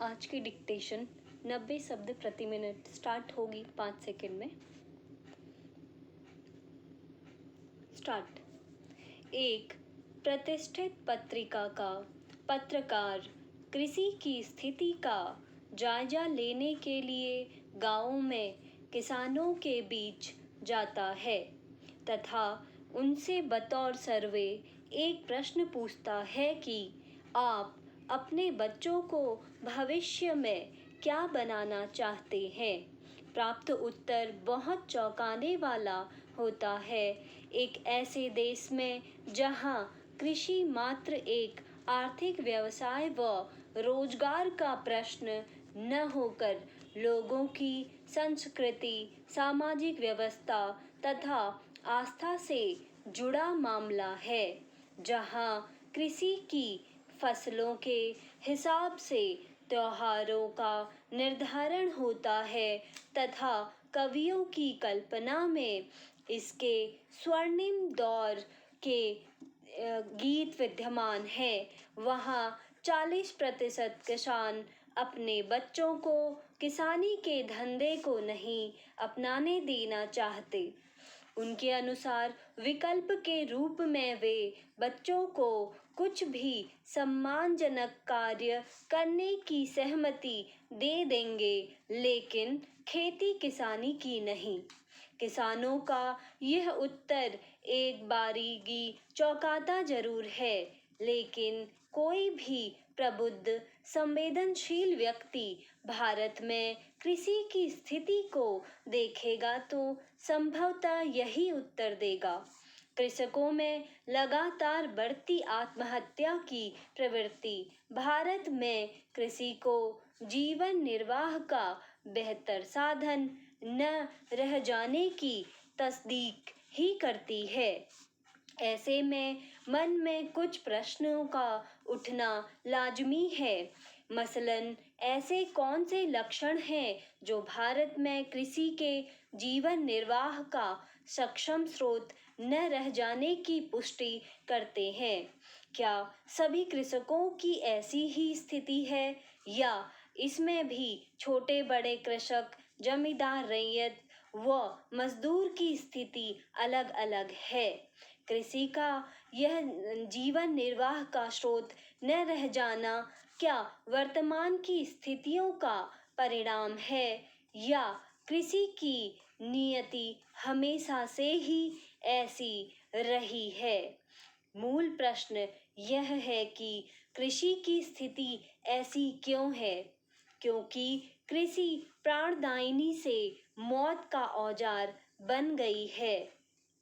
आज की डिक्टेशन 90 शब्द प्रति मिनट स्टार्ट होगी 5 सेकंड में। स्टार्ट। एक प्रतिष्ठित पत्रिका का पत्रकार कृषि की स्थिति का जायजा लेने के लिए गांवों में किसानों के बीच जाता है तथा उनसे बतौर सर्वे एक प्रश्न पूछता है कि आप अपने बच्चों को भविष्य में क्या बनाना चाहते हैं। प्राप्त उत्तर बहुत चौंकाने वाला होता है। एक ऐसे देश में जहां कृषि मात्र एक आर्थिक व्यवसाय व रोजगार का प्रश्न न होकर लोगों की संस्कृति, सामाजिक व्यवस्था तथा आस्था से जुड़ा मामला है, जहां कृषि की फसलों के हिसाब से त्योहारों का निर्धारण होता है तथा कवियों की कल्पना में इसके स्वर्णिम दौर के गीत विद्यमान है, वहाँ 40% किसान अपने बच्चों को किसानी के धंधे को नहीं अपनाने देना चाहते। उनके अनुसार विकल्प के रूप में वे बच्चों को कुछ भी सम्मानजनक कार्य करने की सहमति दे देंगे, लेकिन खेती किसानी की नहीं। किसानों का यह उत्तर एक बारीगी चौंकाता जरूर है, लेकिन कोई भी प्रबुद्ध संवेदनशील व्यक्ति भारत में कृषि की स्थिति को देखेगा तो संभवतः यही उत्तर देगा। कृषकों में लगातार बढ़ती आत्महत्या की प्रवृत्ति भारत में कृषि को जीवन निर्वाह का बेहतर साधन न रह जाने की तस्दीक ही करती है। ऐसे में मन में कुछ प्रश्नों का उठना लाजमी है। मसलन ऐसे कौन से लक्षण हैं जो भारत में कृषि के जीवन निर्वाह का सक्षम स्रोत न रह जाने की पुष्टि करते हैं। क्या सभी कृषकों की ऐसी ही स्थिति है या इसमें भी छोटे बड़े कृषक, जमींदार, रैयत व मजदूर की स्थिति अलग अलग है। कृषि का यह जीवन निर्वाह का स्रोत न रह जाना क्या वर्तमान की स्थितियों का परिणाम है या कृषि की नियति हमेशा से ही ऐसी रही है। मूल प्रश्न यह है कि कृषि की स्थिति ऐसी क्यों है, क्योंकि कृषि प्राणदायिनी से मौत का औजार बन गई है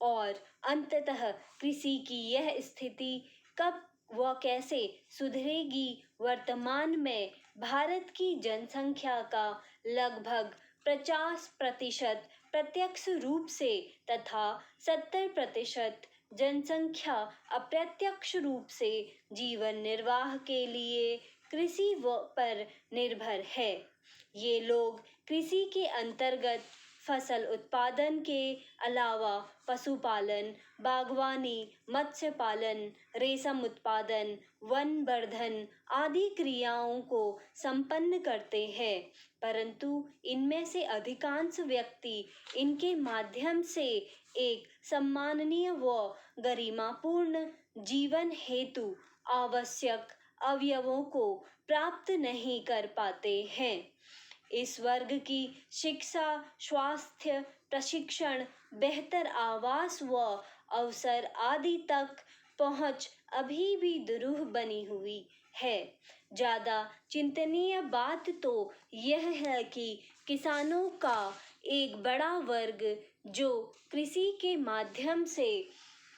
और अंततः कृषि की यह स्थिति कब व कैसे सुधरेगी। वर्तमान में भारत की जनसंख्या का लगभग 50% प्रत्यक्ष रूप से तथा 70% जनसंख्या अप्रत्यक्ष रूप से जीवन निर्वाह के लिए कृषि पर निर्भर है। ये लोग कृषि के अंतर्गत फसल उत्पादन के अलावा पशुपालन, बागवानी, मत्स्य पालन, रेशम उत्पादन, वन वर्धन आदि क्रियाओं को संपन्न करते हैं, परंतु इनमें से अधिकांश व्यक्ति इनके माध्यम से एक सम्माननीय व गरिमापूर्ण जीवन हेतु आवश्यक अवयवों को प्राप्त नहीं कर पाते हैं। इस वर्ग की शिक्षा, स्वास्थ्य, प्रशिक्षण, बेहतर आवास व अवसर आदि तक पहुंच अभी भी दुरूह बनी हुई है। ज्यादा चिंतनीय बात तो यह है कि किसानों का एक बड़ा वर्ग जो कृषि के माध्यम से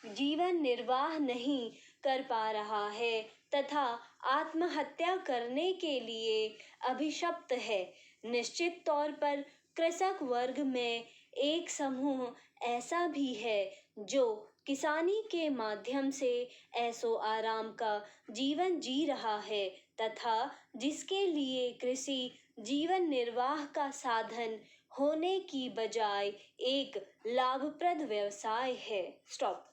जीवन निर्वाह नहीं कर पा रहा है तथा आत्महत्या करने के लिए अभिशप्त है। निश्चित तौर पर कृषक वर्ग में एक समूह ऐसा भी है जो किसानी के माध्यम से ऐशो आराम का जीवन जी रहा है तथा जिसके लिए कृषि जीवन निर्वाह का साधन होने की बजाय एक लाभप्रद व्यवसाय है। स्टॉप।